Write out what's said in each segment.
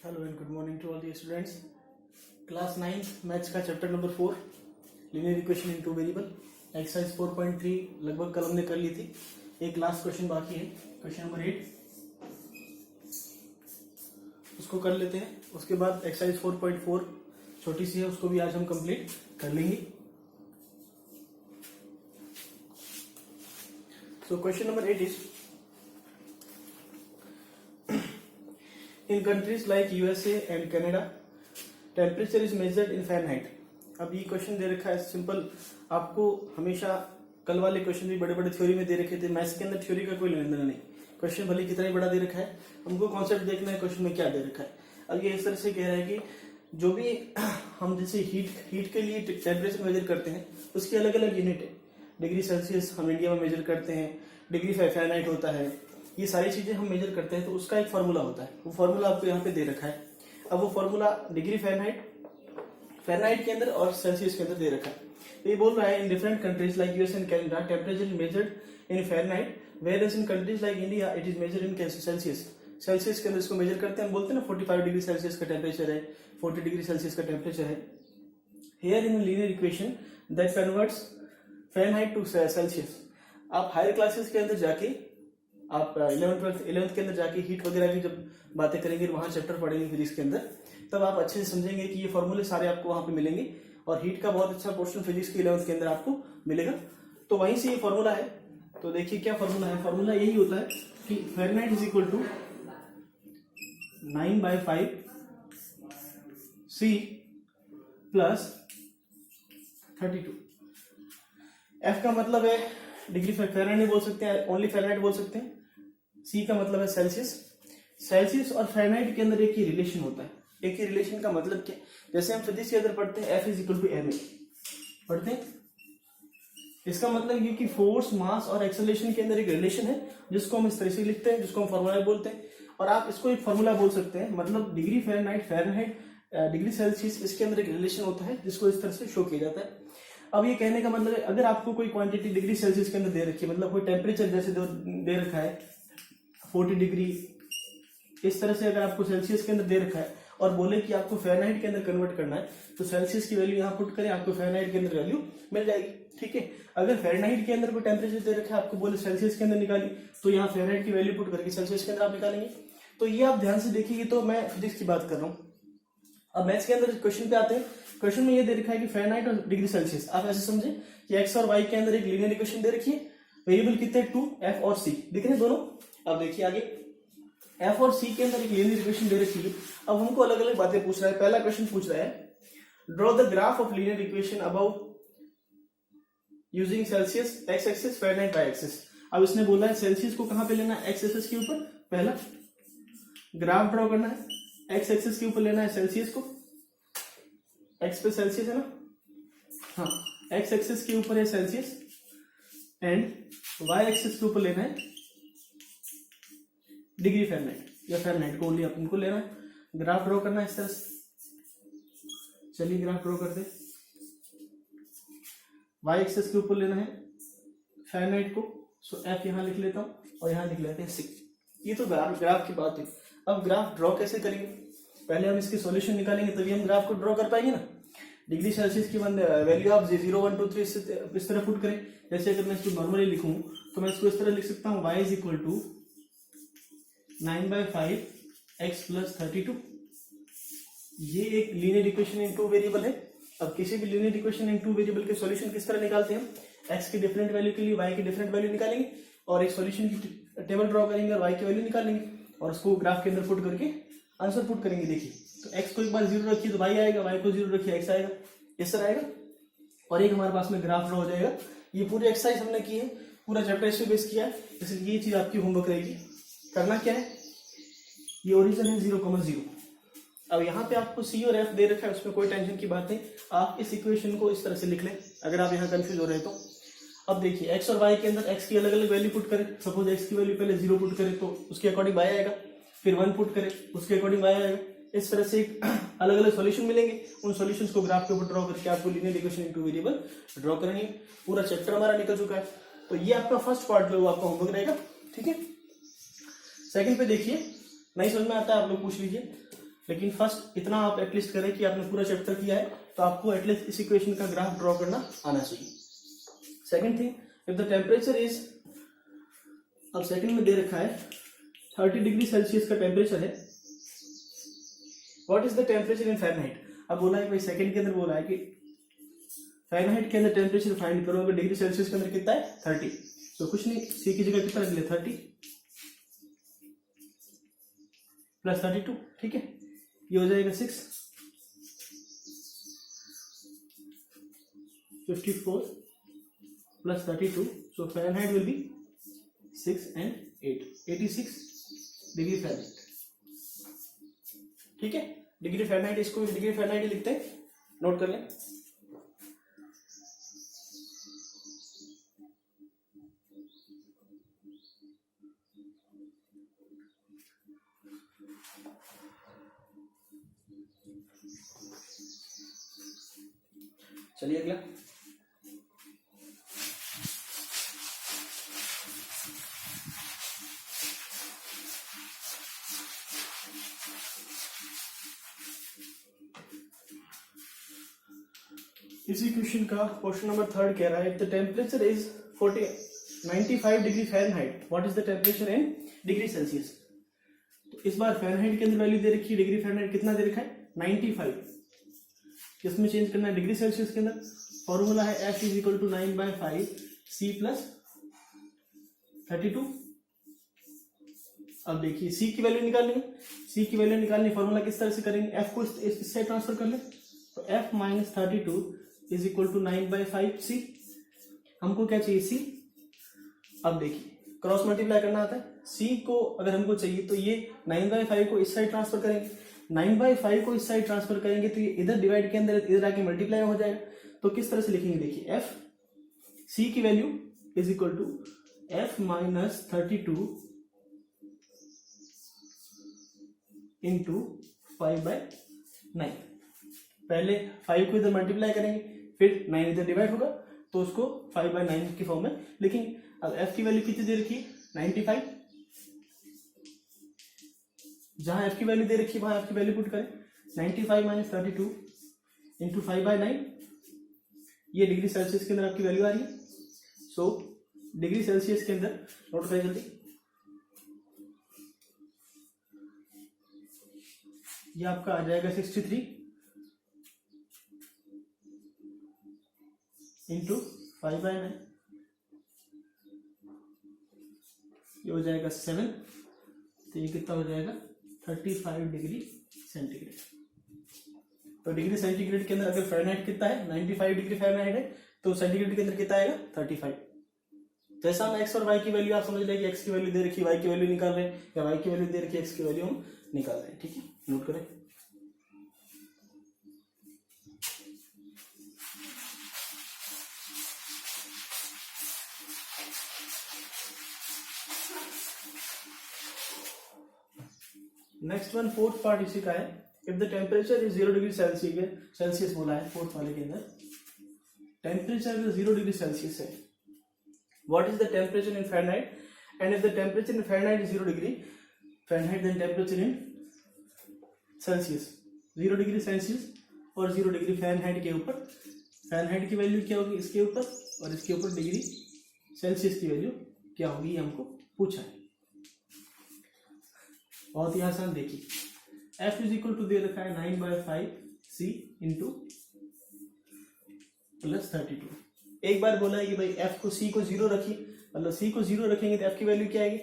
Hello and good morning to all the students. Class 9 maths का chapter number 4 linear equation in two variable exercise 4.3 लगभग कल हमने कर ली थी। एक लास्ट क्वेश्चन बाकी है, क्वेश्चन नंबर 8, उसको कर लेते हैं। उसके बाद एक्सरसाइज 4.4 छोटी सी है, उसको भी आज हम कंप्लीट कर लेंगे। So question number 8 is in countries like USA and Canada temperature is measured in Fahrenheit। अब ये क्वेश्चन दे रखा है सिंपल, आपको हमेशा कल वाले क्वेश्चन भी बड़े बड़े थ्योरी में दे रखे थे, मैथ्स के अंदर थ्योरी का कोई लेना देना नहीं। क्वेश्चन भले कितना ही बड़ा दे रखा है, हमको कॉन्सेप्ट देखना है क्वेश्चन में क्या दे रखा है। अब ये इस तरह से कह रहा है कि जो भी हम जैसे हीट के लिए टेम्परेचर मेजर करते हैं उसकी अलग अलग यूनिट है। डिग्री सेल्सियस हम इंडिया में मेजर करते हैं, डिग्री फ़ारेनहाइट होता है, ये सारी चीजें हम मेजर करते हैं तो उसका एक फार्मूला होता है। वो फार्मूला आपको यहाँ पे दे रखा है। अब वो फार्मूला डिग्री फ़ारेनहाइट के अंदर और सेल्सियस के अंदर दे रखा है। तो ये बोल रहा है in different countries like US and Canada temperature is measured in Fahrenheit whereas in countries like India it is measured in Celsius. Celsius के अंदर इसको मेजर करते हैं, हम बोलते हैं ना 45 डिग्री सेल्सियस का टेम्परेचर है, 40 डिग्री सेल्सियस का टेम्परेचर है। Here in linear equation that converts Fahrenheit to Celsius. आप हायर क्लासेस के अंदर जाके, आप 11th के अंदर जाके हीट वगैरह की जब बातें करेंगे, वहां चैप्टर पढ़ेंगे फिजिक्स के अंदर, तब आप अच्छे से समझेंगे कि ये फॉर्मूले सारे आपको वहां पे मिलेंगे और हीट का बहुत अच्छा पोर्शन फिजिक्स की 11th के अंदर आपको मिलेगा। तो वहीं से ये फॉर्मूला है। तो देखिए क्या फॉर्मूला है। फॉर्मूला यही होता है कि Fahrenheit is equal to 9/5 C plus 32। F का मतलब है डिग्री फ़ारेनहाइट नहीं बोल सकते हैं, ओनली फ़ारेनहाइट बोल सकते हैं। सी का मतलब है सेल्सियस। सेल्सियस और फ़ारेनहाइट के अंदर एक ही रिलेशन होता है। एक ही रिलेशन का मतलब क्या, जैसे हम फिजिक्स के अंदर पढ़ते हैं F is equal to ma पढ़ते हैं। इसका मतलब ये कि फोर्स, मास और एक्सेलरेशन के अंदर एक रिलेशन है जिसको हम इस तरह से लिखते हैं, जिसको हम फॉर्मूला बोलते हैं। और आप इसको एक फॉर्मूला बोल सकते हैं, मतलब डिग्री फ़ारेनहाइट डिग्री सेल्सियस, इसके अंदर एक रिलेशन होता है जिसको इस तरह से शो किया जाता है। अब ये कहने का मतलब है अगर आपको कोई क्वांटिटी डिग्री सेल्सियस के अंदर दे रखी है, मतलब कोई टेम्परेचर जैसे दे रखा है 40 डिग्री, इस तरह से अगर आपको सेल्सियस के अंदर दे रखा है और बोले कि आपको फ़ारेनहाइट के अंदर कन्वर्ट करना है, तो सेल्सियस की वैल्यू यहाँ पुट करें, आपको फ़ारेनहाइट के अंदर वैल्यू मिल जाएगी। ठीक है। अगर फ़ारेनहाइट के अंदर कोई टेम्परेचर दे रखा है, आपको बोले सेल्सियस के अंदर निकाली, तो यहाँ फ़ारेनहाइट की वैल्यू पुट करके सेल्सियस के अंदर आप निकालेंगे। तो ये आप ध्यान से देखिए, तो मैं फिजिक्स की बात कर रहा हूँ। अब मैथ्स के अंदर क्वेश्चन पे आते हैं। क्वेश्चन में ये दे रखा है कि फ़ारेनहाइट और डिग्री सेल्सियस, आप ऐसे समझे कि एक्स और वाई के अंदर एक लीनियर इक्वेशन दे रखी है, वेरिएबल कितने 2 F और C दिख रहे हैं दोनों। अब देखिए आगे F और C के अंदर एक लीनियर इक्वेशन दे रखी है। अब हमको अलग अलग बातें पूछ रहा है। पहला क्वेश्चन पूछ रहा है draw the graph of linear equation about using Celsius X axis Fahrenheit Y axis. अब इसने बोला है सेल्सियस को कहां पे लेना है, एक्स एक्सिस के ऊपर। पहला ग्राफ ड्रॉ करना है, एक्स एक्सिस के ऊपर लेना है सेल्सियस को, एक्स पे सेल्सियस है ना, हाँ, एक्स एक्सिस के ऊपर है सेल्सियस एंड वाई एक्सिस के ऊपर लेना है डिग्री फ़ारेनहाइट या फ़ारेनहाइट को ओनली अपन को लेना है। ग्राफ ड्रॉ करना है इस तरह से। चलिए ग्राफ ड्रॉ करते। वाई एक्सिस के ऊपर लेना है फ़ारेनहाइट को, सो एफ यहां लिख लेता हूं और यहां लिख लेते हैं 6। ये तो ग्राफ की बात है। अब ग्राफ ड्रॉ कैसे करेंगे, पहले हम इसके सॉल्यूशन निकालेंगे तभी हम ग्राफ को ड्रॉ कर पाएंगे ना। डिग्री सेल्सियस की वैल्यू आप 0 1 2 3 इस तरह पुट करें। जैसे अगर मैं इसको नॉर्मली लिखूं तो मैं इसको इस तरह लिख सकता हूं, y is equal to 9/5 x plus 32। ये एक linear equation in two variable है। अब किसी भी linear equation in two variable के सॉल्यूशन किस तरह निकालते हैं, x की डिफरेंट वैल्यू के लिए y की डिफरेंट वैल्यू निकालेंगे और एक सॉल्यूशन की टेबल ड्रॉ करेंगे और y की वैल्यू निकालेंगे और उसको ग्राफ के अंदर पुट करके आंसर पुट करेंगे। देखिए तो x को एक बार 0 रखिए तो y आएगा, y को 0 रखिए x आएगा, इस तरह आएगा और एक हमारे पास में ग्राफ ड्रॉ हो जाएगा। ये पूरी एक्सरसाइज हमने की है, पूरा चैप्टर इस पे बेस किया है, इसलिए ये चीज आपकी होमवर्क रहेगी। करना क्या है, ये ओरिजिन है 0,0। अब यहाँ पे आपको C और F दे रखा है, उसमें कोई टेंशन की बात नहीं। आप इस इक्वेशन को इस तरह से लिख लें अगर आप यहाँ कंफ्यूज हो रहे तो। अब देखिए x और y के अंदर x की अलग अलग वैल्यू पुट करें। सपोज x की वैल्यू पहले 0 पुट करें तो उसके अकॉर्डिंग y आएगा, फिर 1 पुट करें उसके अकॉर्डिंग y आएगा। इस तरह से अलग अलग सॉल्यूशन मिलेंगे, उन सॉल्यूशंस को ग्राफ के ऊपर ड्रॉ करके आपको linear equation in two variable draw करनी है। पूरा चैप्टर हमारा निकल चुका है। तो ये आपका फर्स्ट पार्ट जो आपका होमवर्क रहेगा। ठीक है। सेकंड पे देखिए, नहीं समझ में आता है आप लोग पूछ लीजिए। लेकिन फर्स्ट इतना आप एटलीस्ट करें कि आपने पूरा चैप्टर किया है, तो आपको एटलीस्ट इस इक्वेशन का ग्राफ ड्रॉ करना आना चाहिए। Second thing, if the temperature is, अब सेकंड में दे रखा है 30 डिग्री सेल्सियस का टेम्परेचर है, what is the temperature in Fahrenheit. अब बोला है भाई सेकंड के अंदर बोला है कि फ़ारेनहाइट के अंदर टेम्परेचर फाइंड करो, अगर डिग्री सेल्सियस के अंदर कितना है 30, तो कुछ नहीं, सी की जगह कितना रख लिया 30 प्लस 32, ठीक है, ये हो जाएगा 6, 54 plus 32, so Fahrenheit will be 6 and 8, 86 degree Fahrenheit, ठीक है। डिग्री फ़ारेनहाइट, इसको डिग्री फ़ारेनहाइट ही लिखते हैं, नोट कर लें। चलिए अगला, इसी क्वेश्चन का क्वेश्चन नंबर 3 कह रहा है, if the temperature is 95 degree Fahrenheit, what is the temperature in degree Celsius. तो इस बार फ़ारेनहाइट के अंदर वैल्यू दे रखी है, डिग्री फ़ारेनहाइट कितना दे रखा है 95, इसमें चेंज करना है डिग्री सेल्सियस के अंदर। फॉर्मूला है F is equal to 9/5 C plus 32। अब देखिए C की वैल्यू निकालनी है, C की वैल्यू निकालनी, फॉर्मूला किस तरह से करेंगे, F को इससे ट्रांसफर कर ले, तो F minus 32 is equal to 9/5 C। हमको क्या चाहिए C। अब देखिए क्रॉस मल्टीप्लाई करना आता है, C को अगर हमको चाहिए तो ये 9/5 को इस साइड ट्रांसफर करेंगे, 9/5 को इस साइड ट्रांसफर करेंगे तो ये इधर डिवाइड के अंदर इधर आके मल्टीप्लाई हो जाएगा। तो किस तरह से लिखेंगे, देखिए F C की value is equal to F minus 32 into 5/9। पहले 5 को इधर मल्टीप्लाई करेंगे, फिर 9 इधर डिवाइड होगा तो उसको 5/9 की फॉर्म में लिखेंगे। अब F की वैल्यू कितनी दे रखी है 95, जहां F की वैल्यू दे रखी है वहां F की वैल्यू पुट करें, 95 माइनस 32 इंटू 5/9, ये डिग्री सेल्सियस के अंदर आपकी वैल्यू आ रही है। सो डिग्री सेल्सियस के अंदर नोट करें जल्दी, ये आपका आ जाएगा 63 इंटू 5/9, ये हो जाएगा 7, तो ये कितना हो जाएगा 35 डिग्री सेंटीग्रेड। तो डिग्री सेंटीग्रेड के अंदर अगर फ़ारेनहाइट कितना है 95 डिग्री फ़ारेनहाइट है, तो सेंटीग्रेड के अंदर कितना आएगा 35। जैसा हम एक्स और वाई की वैल्यू, आप समझ रहे हैं कि एक्स की वैल्यू दे रखी है वाई की वैल्यू निकाल रहे हैं, या वाई की वैल्यू दे रखी है एक्स की वैल्यू हम निकाल रहे हैं, ठीक है, नोट करें। नेक्स्ट वन फोर्थ पार्ट इसी का है, if the temperature is 0 degree Celsius बोला है फोर्थ वाले के अंदर, टेम्परेचर 0 डिग्री सेल्सियस है, what is the temperature in Fahrenheit, and if the temperature in Fahrenheit is 0 degree Fahrenheit, then temperature in Celsius 0 degree Celsius और 0 degree Fahrenheit के ऊपर, Fahrenheit की वैल्यू क्या होगी इसके ऊपर, और इसके ऊपर डिग्री सेल्सियस की वैल्यू क्या होगी, ये हमको पूछा है। बहुत ही आसान, देखिए F इज इक्वल टू दे रखा है 9/5 C इंटू प्लस 32। एक बार बोला है कि भाई F को C को 0 रखिए, मतलब C को 0 रखेंगे तो F की वैल्यू क्या आएगी,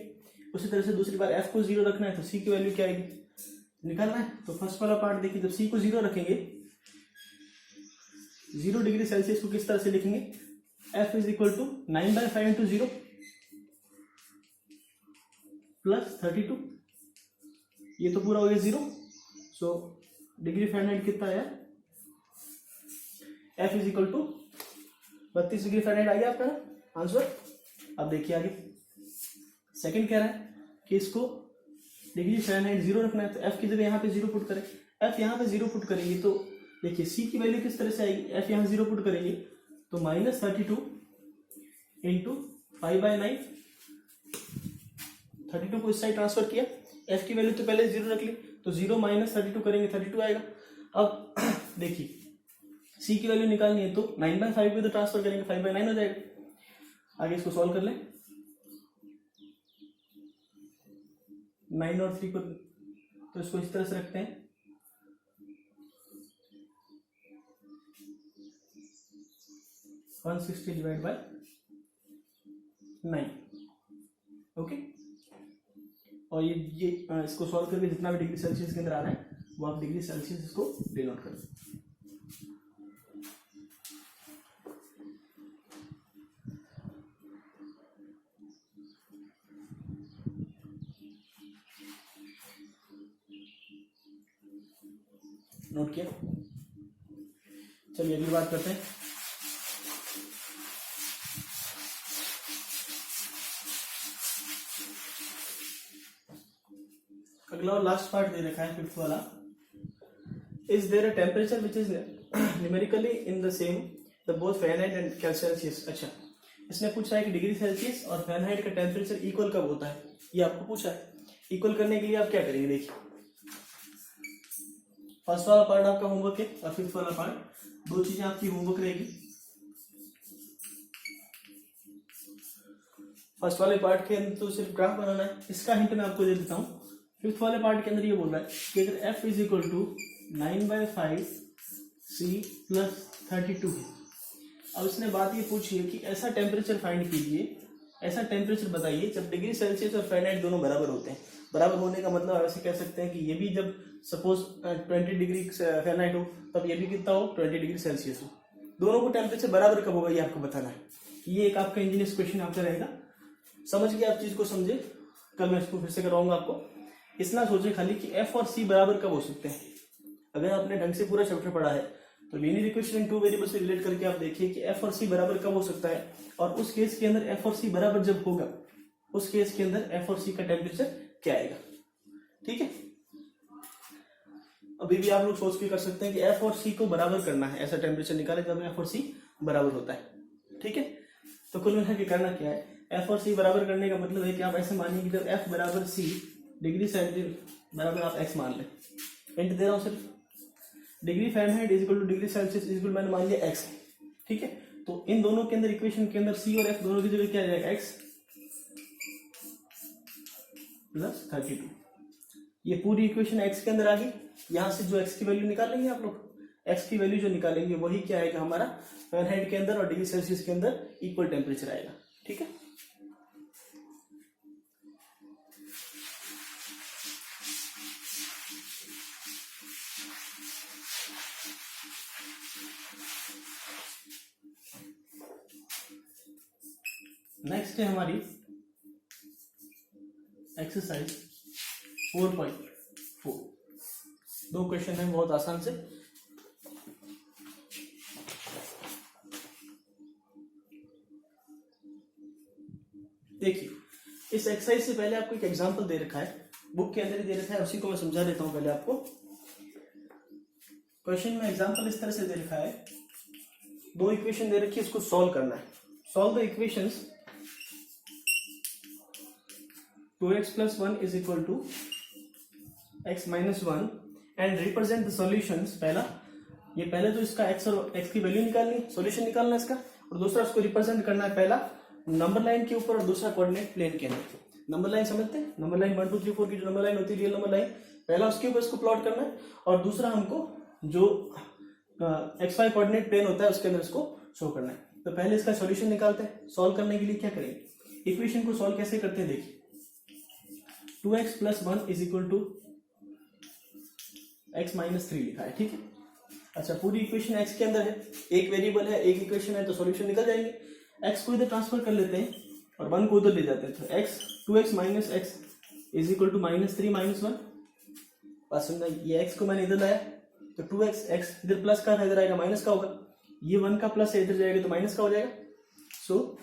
उसी तरह से दूसरी बार F को 0 रखना है तो C की वैल्यू क्या आएगी निकालना है। तो फर्स्ट वाला पार्ट देखिए, जब C को 0 रखेंगे, 0 डिग्री सेल्सियस को किस तरह से लिखेंगे, F is equal to 9/5 into 0 plus 32, ये तो पूरा हो गया 0। सो डिग्री फ़ारेनहाइट कितना आया, F is equal to 32 degree Fahrenheit आ गया आपका आंसर। अब देखिए आगे सेकंड कह रहा है कि इसको डिग्री फ़ारेनहाइट 0 रखना है, तो F की जगह यहाँ पे 0 पुट करें, F यहाँ पे 0 पुट करेंगे तो देखिए C की वैल्यू किस तरह से आएगी, F यहाँ 0 पुट करेंगे तो -32 इंटू 5/9, 32 को इस साइड ट्रांसफर किया, एफ की वैल्यू तो पहले 0 रख ली, तो 0 माइनस 32 करेंगे 32 आएगा। अब देखिए सी की वैल्यू निकालनी है तो 9/5 को तो ट्रांसफर करेंगे 5/9 हो जाएगा। आगे इसको सॉल्व कर लें, 9 और 3 को तो इसको इस तरह से रखते हैं, (160 डिवाइड बाय 9). ओके, और ये इसको सॉल्व करके जितना भी डिग्री सेल्सियस के अंदर आ रहा है वो आप डिग्री सेल्सियस इसको डिनोट करें। नोट किया? चलिए अगली बात करते हैं। अगला और लास्ट पार्ट दे रखा है 5th वाला, is there a temperature which is numerically in the same the both Fahrenheit and Celsius. अच्छा, इसने पूछा है कि डिग्री सेल्सियस और फ़ारेनहाइट का टेम्परेचर इक्वल कब होता है, ये आपको पूछा है। इक्वल करने के लिए आप क्या करेंगे, देखिए फर्स्ट वाला पार्ट आपका होमवर्क है और 5th वाला पार्ट, दो चीजें आपकी होमवर्क रहेगी। फर्स्ट वाले पार्ट के अंदर तो सिर्फ ग्राफ बनाना है, इसका हिंट मैं आपको दे देता हूँ। 5th वाले पार्ट के अंदर ये बोल रहा है कि अगर f is equal to 9/5 c plus 32 है। अब इसने बात ये पूछी है कि ऐसा टेम्परेचर फाइंड कीजिए, ऐसा टेम्परेचर बताइए जब डिग्री सेल्सियस और फ़ारेनहाइट दोनों बराबर होते हैं। बराबर होने का मतलब ऐसे कह सकते हैं कि ये भी जब सपोज 20 डिग्री फ़ारेनहाइट हो तब ये भी कितना हो 20 डिग्री सेल्सियस हो। दोनों को टेम्परेचर बराबर कब होगा ये आपको बताना है। ये एक आपका इंजीनियर्स क्वेश्चन आपका रहेगा, समझ के आप चीज को समझे। कल मैं इसको फिर से कराऊंगा आपको। इतना सोचे खाली कि एफ और सी बराबर कब हो सकते हैं। अगर आपने ढंग से पूरा चैप्टर पढ़ा है तो linear equation in two variable से रिलेट करके आप देखिए कि एफ और सी बराबर कब हो सकता है, और उस केस के अंदर एफ और सी बराबर जब होगा उस केस के अंदर एफ और सी का टेम्परेचर क्या आएगा। ठीक है, अभी भी आप लोग सोच के कर सकते हैं कि एफ और सी को बराबर करना है, ऐसा टेम्परेचर निकाले जब एफ और सी बराबर होता है। ठीक है, तो कुल मिला के करना क्या है, एफ और सी बराबर करने का मतलब है कि आप ऐसे मानिए कि जब एफ बराबर सी डिग्री सेंटीग्रेड बराबर आप एक्स मान लें, हिंट दे रहा हूं सिर्फ, degree Fahrenheit is equal two degree Celsius is equal मैंने मान लिया एक्स। ठीक है, तो इन दोनों के अंदर इक्वेशन के अंदर सी और एफ दोनों की जगह क्या आ जाएगा, एक्स प्लस 32। ये पूरी इक्वेशन एक्स के अंदर आ गई। यहां से जो एक्स की वैल्यू निकालेंगे आप लोग, एक्स की वैल्यू जो निकालेंगे वही क्या आएगा हमारा फ़ारेनहाइट के अंदर और डिग्री सेल्सियस के अंदर इक्वल टेम्परेचर आएगा। ठीक है, नेक्स्ट है हमारी एक्सरसाइज 4.4। दो क्वेश्चन है बहुत आसान से। देखिए इस एक्सरसाइज से पहले आपको एक एग्जांपल दे रखा है, बुक के अंदर ही दे रखा है, उसी को मैं समझा देता हूं पहले आपको। क्वेश्चन में एग्जांपल इस तरह से दे रखा है, दो इक्वेशन दे रखी है, इसको सॉल्व करना है। Solve the equations 2x plus 1 is equal to x minus 1 and represent the solutions। पहला ये पहले तो इसका x और x की वैल्यू निकालनी, सॉल्यूशन निकालना है इसका, और दूसरा इसको रिप्रेजेंट करना है पहला नंबर लाइन के ऊपर और दूसरा कोऑर्डिनेट प्लेन के अंदर। नंबर लाइन समझते हैं, नंबर लाइन 1 2 3 4 की जो नंबर लाइन होती है रियल नंबर लाइन, पहला उसके ऊपर इसको प्लॉट करना है, और दूसरा हमको जो xy कोऑर्डिनेट प्लेन होता है उसके अंदर इसको शो करना है। तो पहले इसका सॉल्यूशन निकालते हैं। सॉल्व करने के लिए क्या करेंगे, इक्वेशन को सॉल्व कैसे करते हैं, देखिए 2x plus 1 is equal to x minus 3 लिखा है। ठीक है, अच्छा पूरी इक्वेशन x के अंदर है, एक वेरिएबल है, एक इक्वेशन है, तो सॉल्यूशन निकल जाएंगे। x को इधर ट्रांसफर कर लेते हैं और 1 को उधर ले जाते हैं, तो x 2x minus x is equal to -3 - 1। बस समझना, ये x को मैंने इधर लाया तो 2x, x इधर प्लस का था इधर आएगा माइनस का होगा, ये 1 का प्लस है इधर जाएगा तो माइनस का हो जाएगा। सो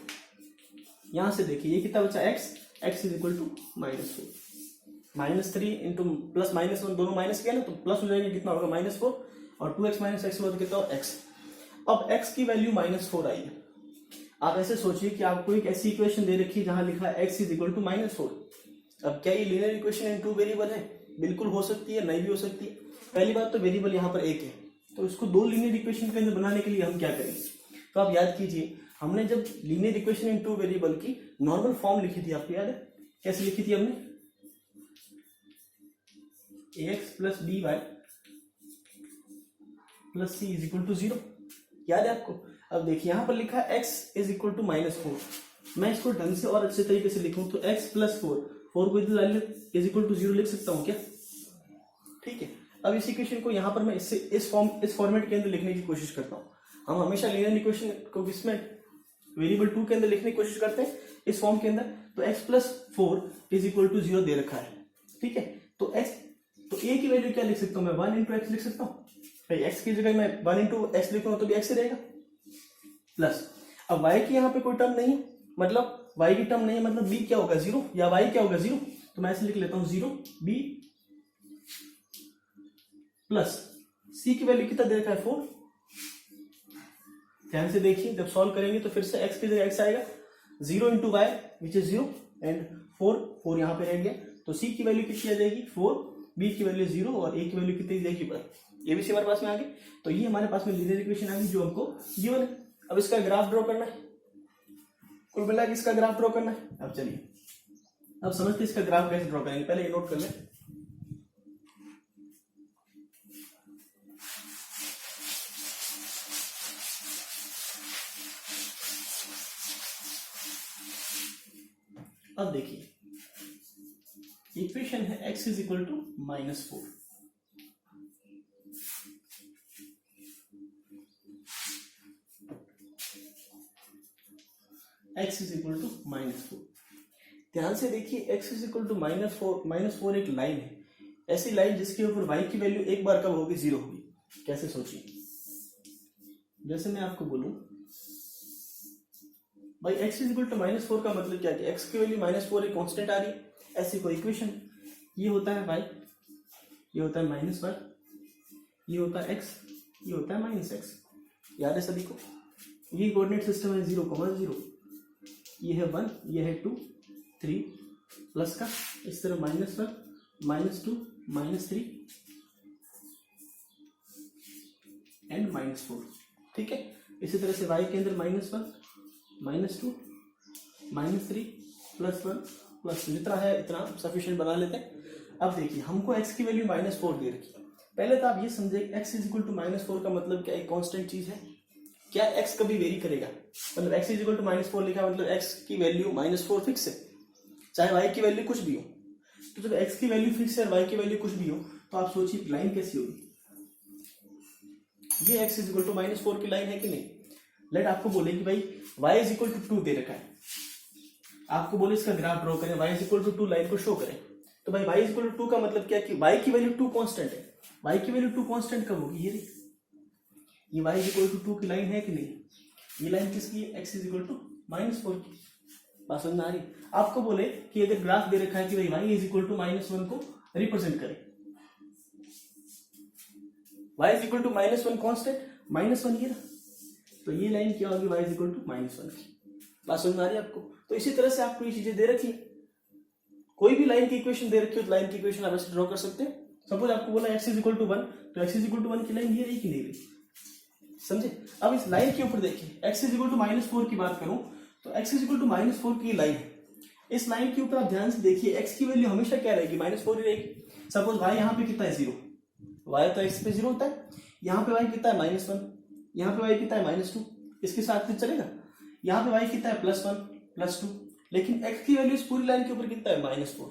यहां से देखिए ये कितना बचा, x is equal to -4, -3 into plus -1 दोनों माइनस किया ना तो प्लस हो जाएगा, कितना होगा -4, और 2x - x हुआ तो कितना होगा x। अब x की वैल्यू -4 आई है। आप ऐसे सोचिए कि आपको एक ऐसी इक्वेशन दे रखी है जहां लिखा है x इज इक्वल टू -4। अब क्या ये लीनियर इक्वेशन इन 2 वेरिएबल है? बिल्कुल हो सकती है, नहीं भी हो सकती है। पहली बात तो वेरिएबल यहाँ पर एक है, तो इसको 2 लीनियर इक्वेशन के अंदर बनाने के लिए हम क्या करेंगे? तो आप याद कीजिए, हमने जब लीनियर इक्वेशन इन 2 वेरिएबल की नॉर्मल फॉर्म लिखी थी, आपको याद है कैसे लिखी थी हमने? ax plus B Y plus C is equal to 0, याद है आपको? अब देखिए यहाँ पर लिखा है x इज इक्वल टू -4। मैं इसको ढंग से और अच्छे तरीके से लिखूं तो x प्लस 4 को इज इक्वल टू 0 लिख सकता हूं क्या? ठीक है। अब इस इक्वेशन को यहाँ पर मैं इस फॉर्मेट के अंदर लिखने की कोशिश करता हूँ। हम हमेशा लीनियर इक्वेशन को किसमें? वेरिएबल 2 के अंदर लिखने की कोशिश करते हैं, इस फॉर्म के अंदर। तो x plus 4 is equal to 0 दे रखा है, ठीक है। तो a की वैल्यू क्या लिख सकता हूँ मैं? 1 इंटू एक्स लिख सकता हूँ भाई। x की जगह मैं 1 इंटू एक्स लिखूंगा तो भी x ही रहेगा, प्लस अब y की यहाँ पे कोई टर्म नहीं है, मतलब y की टर्म नहीं है, मतलब b क्या होगा? 0, या y क्या होगा? 0। तो मैं ऐसे लिख लेता हूँ 0 b प्लस c की वैल्यू कितना दे रखा है? 4। ध्यान से देखिए, जब सॉल्व करेंगे तो फिर से x की जगह x आएगा, 0 into Y which is 0 and 4 यहाँ पे रह गया। तो c की वैल्यू कितनी आ जाएगी? 4, b की वैल्यू 0 और a की वैल्यू कितनी जाएगी? ये भी हमारे पास में आ गई। तो ये हमारे पास में लीनियर इक्वेशन आ गई जो हमको गिवन है। अब इसका ग्राफ ड्रॉ करना है, कुल मिला के इसका ग्राफ ड्रॉ करना है। अब चलिए, अब समझते इसका ग्राफ कैसे ड्रॉ करेंगे। पहले ये नोट कर लें, अब देखिए इक्वेशन है x is equal to -4, x is equal to -4। ध्यान से देखिए, x इज इक्वल टू -4 एक लाइन है, ऐसी लाइन जिसके ऊपर y की वैल्यू एक बार कब होगी? 0 होगी। कैसे? सोचिए, जैसे मैं आपको बोलूं भाई x इज इक्वल टू -4 का मतलब क्या है? x की वैल्यू -4 एक कांस्टेंट आ रही है, ऐसी कोई इक्वेशन। ये होता है y, ये होता है -1, ये होता है x, ये होता है -x। याद है सभी को? ये कोऑर्डिनेट सिस्टम है 0,0, ये है 1, ये है 2, 3 प्लस का, इस तरह -1, -2, -3 एंड -4, ठीक है। इसी तरह से y के अंदर -1, -2, -3 +1 प्लस जितना है इतना सफिशिएंट बना लेते हैं। अब देखिए, हमको x की वैल्यू -4 दे रखी है। पहले तो आप ये समझे x इज इक्वल टू -4 का मतलब क्या? एक कांस्टेंट चीज है क्या? x कभी वेरी करेगा? मतलब x इज इक्वल टू -4 लिखा मतलब x की वैल्यू -4 फिक्स है, चाहे y की वैल्यू कुछ भी हो। तो जब x की वैल्यू फिक्स है और y की वैल्यू कुछ भी हो, तो आप सोचिए लाइन कैसी होगी? ये x इज इक्वल टू -4 की लाइन है कि नहीं? लेट आपको बोले कि भाई y इज इक्वल टू 2 दे रखा है, आपको बोले इसका ग्राफ ड्रॉ करें, y is equal to 2 line को शो करें। तो भाई y इज इक्वल टू 2 का मतलब क्या कि y की वैल्यू 2 कांस्टेंट है। y की वैल्यू 2 कांस्टेंट कब होगी? ये y इज इक्वल टू 2 की लाइन है कि नहीं? ये लाइन किसकी है? x इज इक्वल टू -4 की। बात समझ में आ रही? आपको बोले कि अगर ग्राफ दे रखा है कि भाई y इज इक्वल टू -1 को रिप्रेजेंट करें, y is equal to -1 constant, -1 ये, तो ये लाइन क्या होगी? y इज इक्वल टू -1 की। बात समझ में आ रही है आपको? तो इसी तरह से आपको ये चीजें दे रखी है, कोई भी लाइन की इक्वेशन दे रखी हो तो लाइन की इक्वेशन आप ऐसे ड्रॉ कर सकते हैं। सपोज आपको बोला x इज इक्वल टू 1, तो x इज इक्वल टू 1 की लाइन ये रही कि नहीं रही? समझे? अब इस लाइन के ऊपर देखिए, x इज इक्वल टू -4 की बात करूं तो x इज इक्वल टू -4 की लाइन है। इस लाइन के ऊपर आप ध्यान से देखिए, x की वैल्यू हमेशा क्या रहेगी? -4 ही रहेगी। सपोज y यहाँ पे कितना है? 0। y तो x पे 0 होता है, यहाँ पे y कितना है? -1, यहाँ पे y कितना है? -2, इसके साथ फिर चलेगा। यहाँ पे y कितना है? +1, +2, लेकिन x की वैल्यू इस पूरी लाइन के ऊपर कितना है? -4।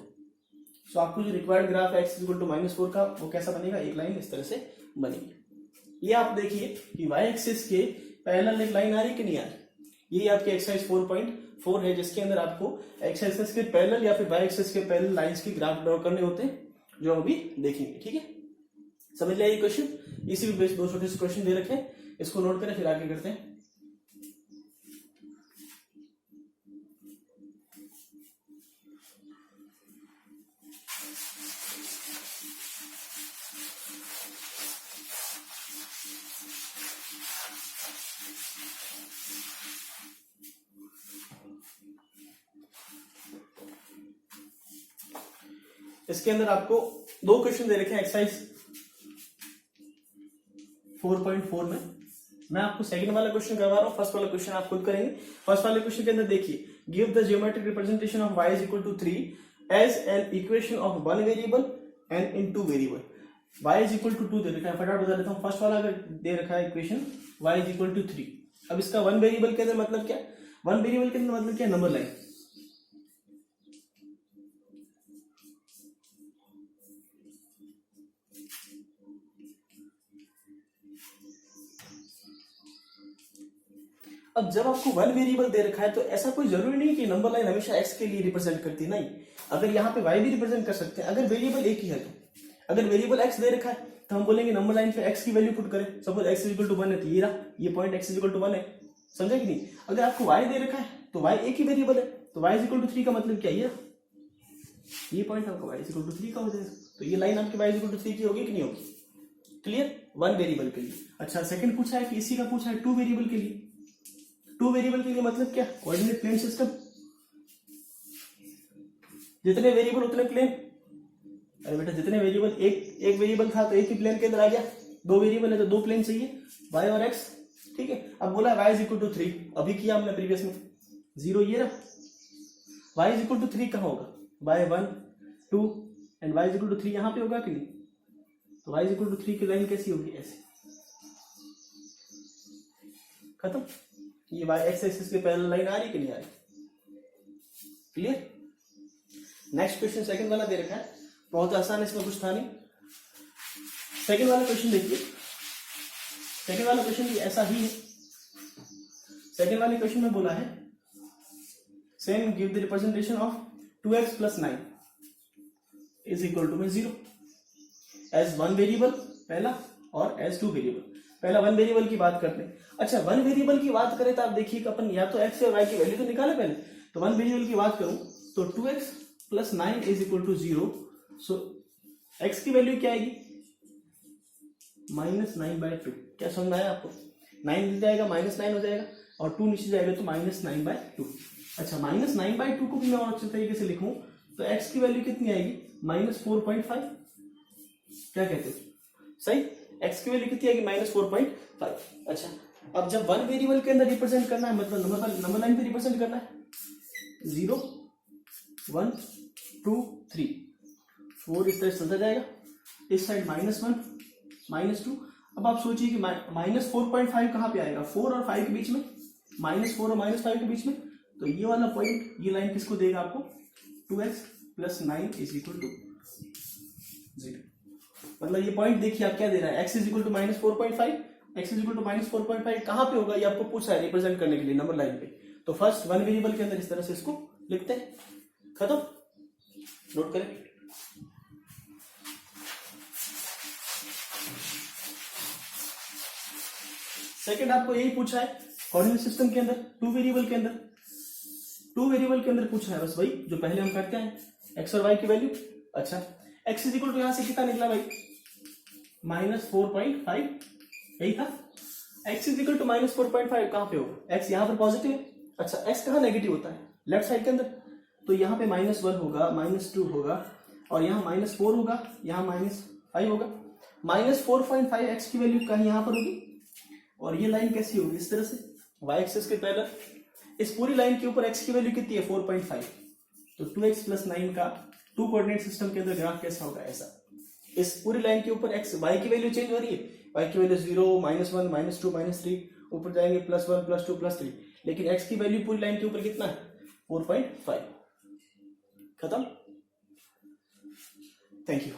सो आपको जो required graph x equal to -4 का वो कैसा बनेगा? एक लाइन इस तरह से बनेगी। ये आप देखिए कि y एक्सिस के पैरेलल एक लाइन आ रही कि नहीं आ रही? ये आपके एक्सरसाइज 4.4 है, जिसके अंदर आपको x एक्सिस के पैरेलल या फिर y एक्सिस के पैरेलल लाइंस के ग्राफ ड्रॉ करने होते हैं, जो हम अभी देखेंगे। ठीक है, समझ लिया ये क्वेश्चन? इसी भी बेस 2 छोटे से क्वेश्चन दे रखे हैं, इसको नोट करें फिर आगे करते हैं। इसके अंदर आपको 2 क्वेश्चन दे रखे हैं एक्सरसाइज 4.4 में। मैं आपको सेकंड वाला क्वेश्चन करवा रहा हूँ, फर्स्ट वाला क्वेश्चन आप खुद करेंगे। फर्स्ट वाले क्वेश्चन के अंदर देखिए, give the geometric representation of y is equal to 3 as an equation of 1 variable and in 2 variable. y is equal to 2 दे रखा है, फटाफट बता देता हूँ। फर्स्ट वाला अगर दे रखा है equation y is equal to 3, अब इसका 1 वेरिएबल के अंदर मतलब क्या, 1 वेरिएबल के अंदर मतलब क्या, नंबर लाइन। अब जब आपको 1 वेरिएबल दे रखा है तो ऐसा कोई जरूरी नहीं कि नंबर लाइन हमेशा x के लिए रिप्रेजेंट करती, नहीं, अगर यहाँ पे y भी रिप्रेजेंट कर सकते हैं अगर वेरिएबल एक ही है तो। अगर वेरिएबल x दे रखा है तो हम बोलेंगे नंबर लाइन पे x की वैल्यू पुट करें। सपोज x इक्वल टू 1 है तो ये रहा, ये पॉइंट x इक्वल टू 1 है, समझा कि नहीं। अगर आपको y दे रखा है तो y एक ही वेरिएबल है तो y इक्वल टू 3 का मतलब क्या, ये पॉइंट आपका y इक्वल टू 3 का हो जाएगा, तो ये लाइन आपकी y इक्वल टू 3 की होगी कि नहीं होगी। क्लियर, 1 वेरिएबल के लिए। अच्छा, सेकंड पूछा है कि इसी का पूछा है 2 वेरिएबल के लिए। 2 वेरिएबल के लिए मतलब क्या, कोऑर्डिनेट प्लेन सिस्टम, जितने वेरिएबल उतने प्लेन। अरे बेटा जितने वेरिएबल, एक वेरिएबल था तो एक ही प्लेन के अंदर आ गया, 2 वेरिएबल है तो 2 प्लेन चाहिए, y और x, ठीक है। अब बोला y इज इक्वल टू 3, अभी किया हमने प्रीवियस में, 0 ये रहा। y इज इक्वल टू 3 कहाँ होगा, y 1 2 and y is equal to 3 यहाँ पे होगा कि नहीं। तो y इज इक्वल टू 3 की लाइन कैसी होगी, ऐसे, खत्म। ये y एक्स एक्सिस के पैरेलल लाइन आ रही कि नहीं आ रही, क्लियर। नेक्स्ट क्वेश्चन सेकंड वाला दे रखा है, बहुत आसान है, इसमें कुछ था नहीं। सेकंड वाला क्वेश्चन देखिए, सेकंड वाला क्वेश्चन भी ऐसा ही है। सेकंड वाले क्वेश्चन में बोला है same give the representation of 2x plus 9 is equal to 0 as 1 variable पहला और एज 2 वेरिएबल। पहला 1 वेरिएबल की बात करते हैं। अच्छा, 1 वेरिएबल की बात करें तो आप देखिए कि अपन या तो x और y की वैल्यू तो निकाले पहले, तो 1 वेरिएबल की बात करूं तो 2x plus 9 is equal to 0। So x की वैल्यू क्या आएगी, -9/2। क्या समझ में आया आपको, 9 मिल जाएगा -9 हो जाएगा और 2 नीचे जाएगा तो -9/2। अच्छा, -9/2 को भी मैं और अच्छे तरीके से लिखूं तो x की वैल्यू कितनी आएगी, -4.5। क्या कहते हो, सही, x की वैल्यू कितनी आएगी, -4.5। अच्छा, अब जब 1 वेरिएबल के अंदर रिप्रेजेंट करना है, मतलब नंबर लाइन पे रिप्रेजेंट करना है, 0 1 2 3 4 इस तरह चलता जाएगा, इस साइड -1 -2। अब आप सोचिए कि -4.5 कहाँ पे आएगा, 4 और 5 के बीच में, -4 और -5 के बीच में। तो ये वाला पॉइंट, ये लाइन किसको देगा आपको, 2x plus 9 is equal to 0। मतलब ये पॉइंट देखिए आप क्या दे रहा है, x is equal to -4.5, x is equal to -4.5 कहाँ पे होगा, ये आपको पूछा है रिप्रेजेंट करने के लिए नंबर लाइन पे। तो फर्स्ट 1 वेरिएबल के अंदर इस तरह से इसको लिखते हैं, खत्म, नोट करें। सेकंड आपको यही पूछा है कोऑर्डिनेट सिस्टम के अंदर, 2 वेरिएबल के अंदर, 2 वेरिएबल के अंदर पूछा है बस भाई, जो पहले हम करते हैं x और y की वैल्यू। अच्छा, x इज इक्वल टू यहां से कितना निकला भाई, -4.5, यही था। x इज इक्वल टू -4.5 कहां पे होगा, x यहां पर पॉजिटिव है। अच्छा, x कहां नेगेटिव होता है, लेफ्ट साइड के अंदर, तो यहाँ पे -1 होगा, -2 होगा और यहाँ -4 होगा, यहाँ -5 होगा। -4.5 x की वैल्यू कहीं यहाँ पर होगी और ये लाइन कैसी होगी, इस तरह से y एक्सिस के पैरेलल। इस पूरी लाइन के ऊपर x की वैल्यू कितनी है, 4.5। तो 2x प्लस 9 का 2 कोऑर्डिनेट सिस्टम के अंदर ग्राफ कैसा होगा, ऐसा। इस पूरी लाइन के ऊपर x y की वैल्यू चेंज हो रही है, y की वैल्यू 0 -1 -2 -3, ऊपर जाएंगे +1 +2 +3, लेकिन x की वैल्यू पूरी लाइन के ऊपर कितना है, 4.5। खत्म, थैंक यू।